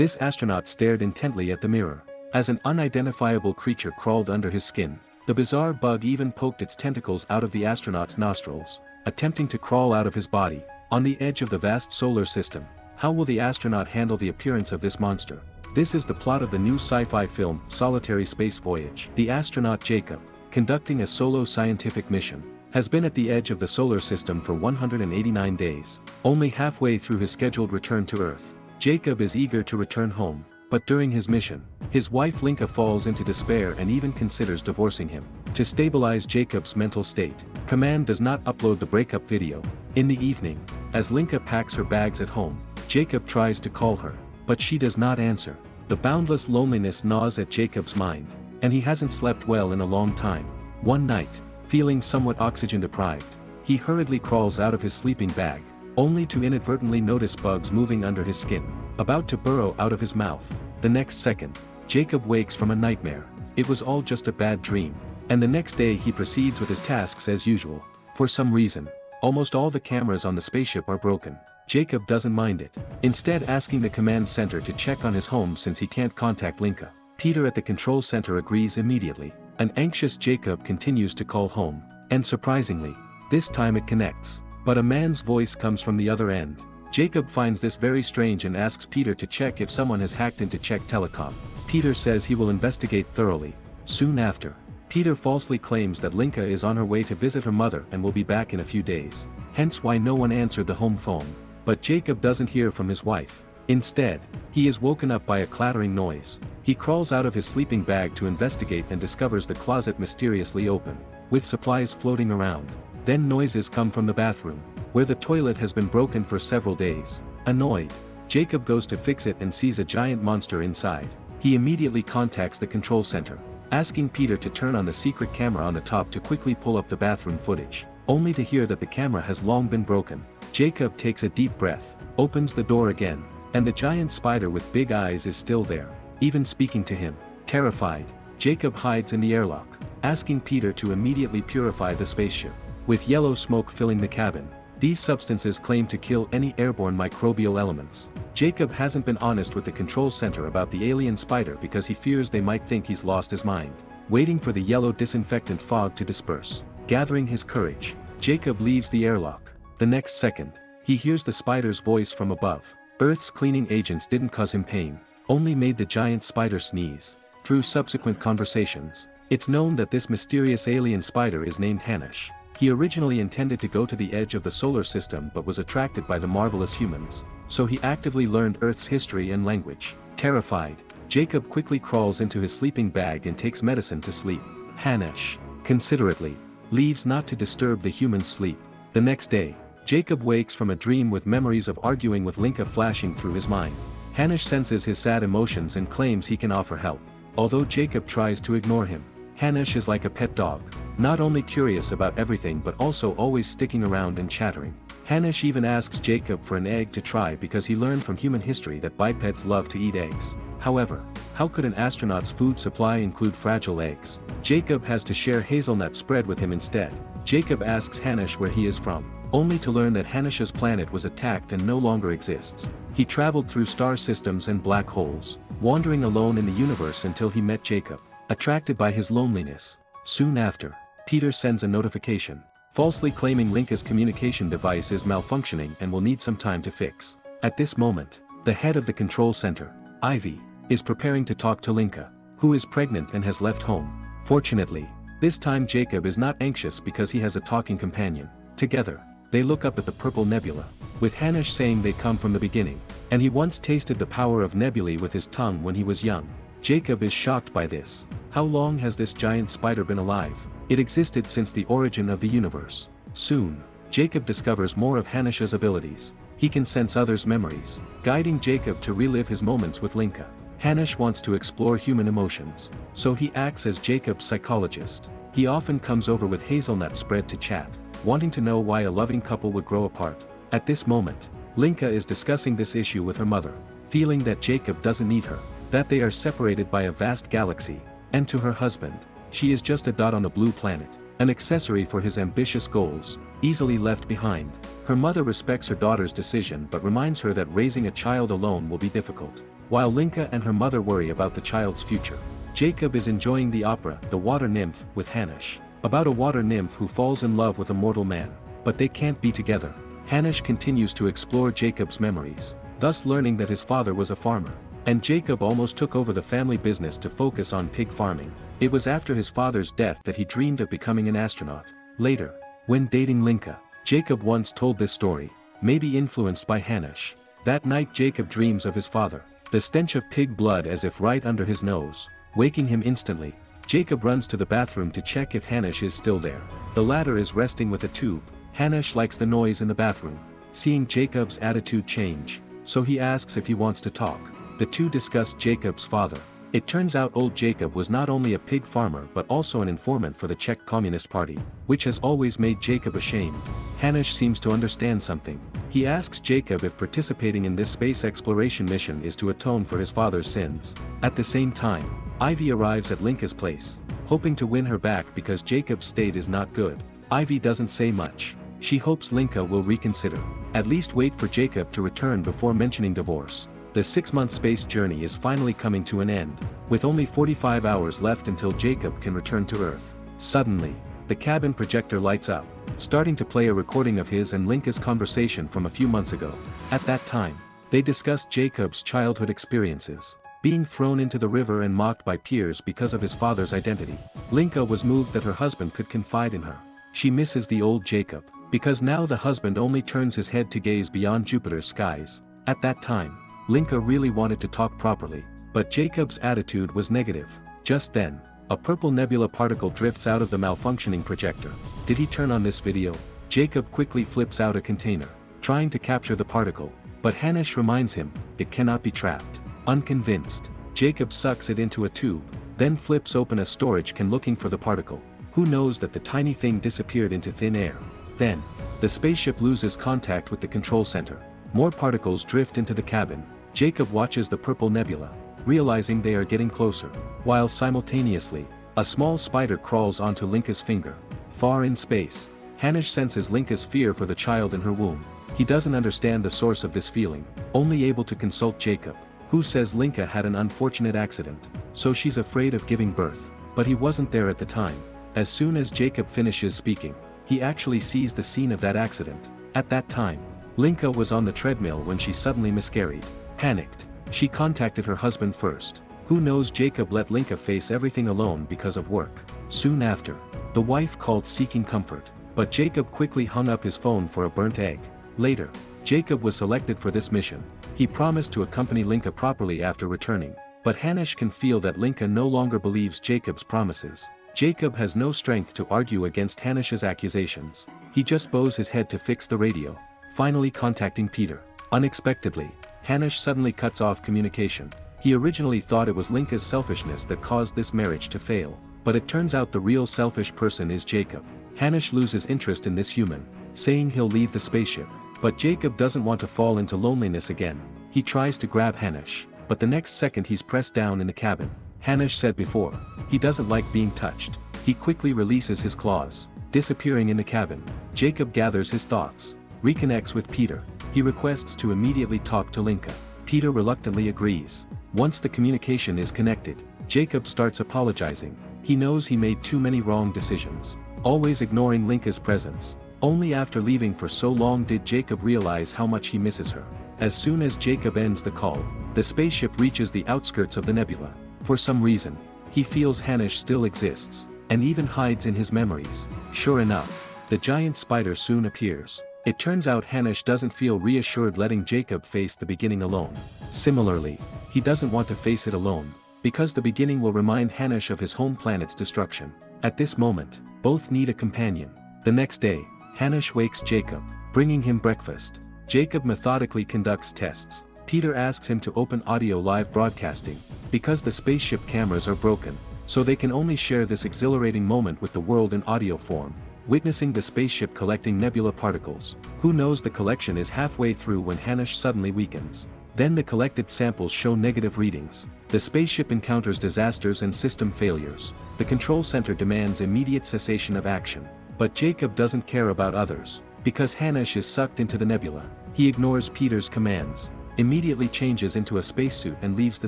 This astronaut stared intently at the mirror. As an unidentifiable creature crawled under his skin, the bizarre bug even poked its tentacles out of the astronaut's nostrils, attempting to crawl out of his body. On the edge of the vast solar system, how will the astronaut handle the appearance of this monster? This is the plot of the new sci-fi film, Solitary Space Voyage. The astronaut Jacob, conducting a solo scientific mission, has been at the edge of the solar system for 189 days, only halfway through his scheduled return to Earth. Jacob is eager to return home, but during his mission, his wife Linka falls into despair and even considers divorcing him. To stabilize Jacob's mental state, Command does not upload the breakup video. In the evening, as Linka packs her bags at home, Jacob tries to call her, but she does not answer. The boundless loneliness gnaws at Jacob's mind, and he hasn't slept well in a long time. One night, feeling somewhat oxygen deprived, he hurriedly crawls out of his sleeping bag, only to inadvertently notice bugs moving under his skin, about to burrow out of his mouth. The next second, Jacob wakes from a nightmare. It was all just a bad dream, and the next day he proceeds with his tasks as usual. For some reason, almost all the cameras on the spaceship are broken. Jacob doesn't mind it, instead asking the command center to check on his home since he can't contact Linka. Peter at the control center agrees immediately. An anxious Jacob continues to call home, and surprisingly, this time it connects. But a man's voice comes from the other end. Jacob finds this very strange and asks Peter to check if someone has hacked into Czech Telecom. Peter says he will investigate thoroughly. Soon after, Peter falsely claims that Linka is on her way to visit her mother and will be back in a few days, hence why no one answered the home phone. But Jacob doesn't hear from his wife. Instead, he is woken up by a clattering noise. He crawls out of his sleeping bag to investigate and discovers the closet mysteriously open, with supplies floating around. Then noises come from the bathroom, where the toilet has been broken for several days. Annoyed, Jacob goes to fix it and sees a giant monster inside. He immediately contacts the control center, asking Peter to turn on the secret camera on the top to quickly pull up the bathroom footage, only to hear that the camera has long been broken. Jacob takes a deep breath, opens the door again, and the giant spider with big eyes is still there, even speaking to him. Terrified, Jacob hides in the airlock, asking Peter to immediately purify the spaceship. With yellow smoke filling the cabin, these substances claim to kill any airborne microbial elements. Jacob hasn't been honest with the control center about the alien spider because he fears they might think he's lost his mind. Waiting for the yellow disinfectant fog to disperse, gathering his courage, Jacob leaves the airlock. The next second, he hears the spider's voice from above. Earth's cleaning agents didn't cause him pain, only made the giant spider sneeze. Through subsequent conversations, it's known that this mysterious alien spider is named Hanish. He originally intended to go to the edge of the solar system but was attracted by the marvelous humans, so he actively learned Earth's history and language. Terrified, Jacob quickly crawls into his sleeping bag and takes medicine to sleep. Hanish, considerately, leaves not to disturb the human's sleep. The next day, Jacob wakes from a dream with memories of arguing with Linka flashing through his mind. Hanish senses his sad emotions and claims he can offer help. Although Jacob tries to ignore him, Hanish is like a pet dog, not only curious about everything but also always sticking around and chattering. Hanish even asks Jacob for an egg to try because he learned from human history that bipeds love to eat eggs. However, how could an astronaut's food supply include fragile eggs? Jacob has to share hazelnut spread with him instead. Jacob asks Hanish where he is from, only to learn that Hanish's planet was attacked and no longer exists. He traveled through star systems and black holes, wandering alone in the universe until he met Jacob, attracted by his loneliness. Soon after, Peter sends a notification, falsely claiming Linka's communication device is malfunctioning and will need some time to fix. At this moment, the head of the control center, Ivy, is preparing to talk to Linka, who is pregnant and has left home. Fortunately, this time Jacob is not anxious because he has a talking companion. Together, they look up at the purple nebula, with Hanish saying they come from the beginning, and he once tasted the power of nebulae with his tongue when he was young. Jacob is shocked by this. How long has this giant spider been alive? It existed since the origin of the universe. Soon, Jacob discovers more of Hanish's abilities. He can sense others' memories, guiding Jacob to relive his moments with Linka. Hanish wants to explore human emotions, so he acts as Jacob's psychologist. He often comes over with hazelnut spread to chat, wanting to know why a loving couple would grow apart. At this moment, Linka is discussing this issue with her mother, feeling that Jacob doesn't need her, that they are separated by a vast galaxy, and to her husband, she is just a dot on a blue planet, an accessory for his ambitious goals, easily left behind. Her mother respects her daughter's decision but reminds her that raising a child alone will be difficult. While Linka and her mother worry about the child's future, Jacob is enjoying the opera, The Water Nymph, with Hanish, about a water nymph who falls in love with a mortal man, but they can't be together. Hanish continues to explore Jacob's memories, thus learning that his father was a farmer, and Jacob almost took over the family business to focus on pig farming. It was after his father's death that he dreamed of becoming an astronaut. Later, when dating Linka, Jacob once told this story, maybe influenced by Hanish. That night Jacob dreams of his father, the stench of pig blood as if right under his nose, waking him instantly. Jacob runs to the bathroom to check if Hanish is still there. The latter is resting with a tube. Hanish likes the noise in the bathroom. Seeing Jacob's attitude change, so he asks if he wants to talk. The two discuss Jacob's father. It turns out old Jacob was not only a pig farmer but also an informant for the Czech Communist Party, which has always made Jacob ashamed. Hanish seems to understand something. He asks Jacob if participating in this space exploration mission is to atone for his father's sins. At the same time, Ivy arrives at Linka's place, hoping to win her back because Jacob's state is not good. Ivy doesn't say much. She hopes Linka will reconsider, at least wait for Jacob to return before mentioning divorce. The 6-month space journey is finally coming to an end, with only 45 hours left until Jacob can return to Earth. Suddenly, the cabin projector lights up, starting to play a recording of his and Linka's conversation from a few months ago. At that time, they discussed Jacob's childhood experiences, being thrown into the river and mocked by peers because of his father's identity. Linka was moved that her husband could confide in her. She misses the old Jacob, because now the husband only turns his head to gaze beyond Jupiter's skies. At that time, Linka really wanted to talk properly, but Jacob's attitude was negative. Just then, a purple nebula particle drifts out of the malfunctioning projector. Did he turn on this video? Jacob quickly flips out a container, trying to capture the particle, but Hanish reminds him, it cannot be trapped. Unconvinced, Jacob sucks it into a tube, then flips open a storage can looking for the particle. Who knows that the tiny thing disappeared into thin air. Then, the spaceship loses contact with the control center. More particles drift into the cabin. Jacob watches the purple nebula, realizing they are getting closer, while simultaneously, a small spider crawls onto Linka's finger. Far in space, Hanish senses Linka's fear for the child in her womb. He doesn't understand the source of this feeling, only able to consult Jacob, who says Linka had an unfortunate accident, so she's afraid of giving birth. But he wasn't there at the time. As soon as Jacob finishes speaking, he actually sees the scene of that accident. At that time, Linka was on the treadmill when she suddenly miscarried. Panicked, she contacted her husband first. Who knows, Jacob let Linka face everything alone because of work. Soon after, the wife called seeking comfort, but Jacob quickly hung up his phone for a burnt egg. Later, Jacob was selected for this mission. He promised to accompany Linka properly after returning, but Hanish can feel that Linka no longer believes Jacob's promises. Jacob has no strength to argue against Hanish's accusations. He just bows his head to fix the radio, finally contacting Peter. Unexpectedly, Hanish suddenly cuts off communication. He originally thought it was Linka's selfishness that caused this marriage to fail, but it turns out the real selfish person is Jacob. Hanish loses interest in this human, saying he'll leave the spaceship, but Jacob doesn't want to fall into loneliness again. He tries to grab Hanish, but the next second he's pressed down in the cabin. Hanish said before, he doesn't like being touched. He quickly releases his claws, disappearing in the cabin. Jacob gathers his thoughts, reconnects with Peter. He requests to immediately talk to Linka. Peter reluctantly agrees. Once the communication is connected, Jacob starts apologizing. He knows he made too many wrong decisions, always ignoring Linka's presence. Only after leaving for so long did Jacob realize how much he misses her. As soon as Jacob ends the call, the spaceship reaches the outskirts of the nebula. For some reason, he feels Hanish still exists, and even hides in his memories. Sure enough, the giant spider soon appears. It turns out Hanish doesn't feel reassured letting Jacob face the beginning alone. Similarly, he doesn't want to face it alone, because the beginning will remind Hanish of his home planet's destruction. At this moment, both need a companion. The next day, Hanish wakes Jacob, bringing him breakfast. Jacob methodically conducts tests. Peter asks him to open audio live broadcasting, because the spaceship cameras are broken, so they can only share this exhilarating moment with the world in audio form. Witnessing the spaceship collecting nebula particles. Who knows, the collection is halfway through when Hanish suddenly weakens. Then the collected samples show negative readings. The spaceship encounters disasters and system failures. The control center demands immediate cessation of action. But Jacob doesn't care about others, because Hanish is sucked into the nebula. He ignores Peter's commands. immediately changes into a spacesuit and leaves the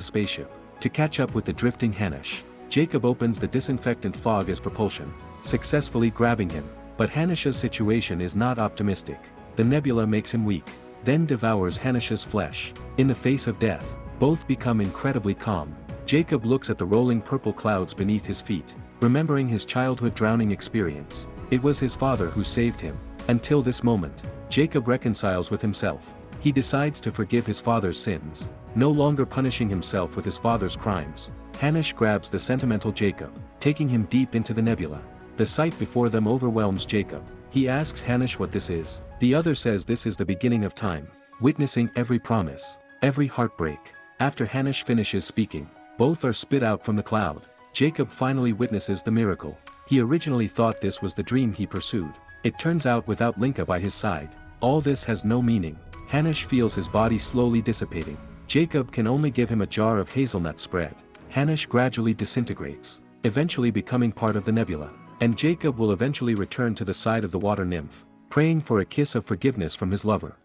spaceship. To catch up with the drifting Hanish, Jacob opens the disinfectant fog as propulsion, successfully grabbing him. But Hanish's situation is not optimistic. The nebula makes him weak, then devours Hanish's flesh. In the face of death, both become incredibly calm. Jacob looks at the rolling purple clouds beneath his feet, remembering his childhood drowning experience. It was his father who saved him. Until this moment, Jacob reconciles with himself. He decides to forgive his father's sins, no longer punishing himself with his father's crimes. Hanish grabs the sentimental Jacob, taking him deep into the nebula. The sight before them overwhelms Jacob. He asks Hanish what this is. The other says this is the beginning of time, witnessing every promise, every heartbreak. After Hanish finishes speaking, both are spit out from the cloud. Jacob finally witnesses the miracle. He originally thought this was the dream he pursued. It turns out without Linka by his side, all this has no meaning. Hanish feels his body slowly dissipating. Jacob can only give him a jar of hazelnut spread. Hanish gradually disintegrates, eventually becoming part of the nebula. And Jacob will eventually return to the side of the water nymph, praying for a kiss of forgiveness from his lover.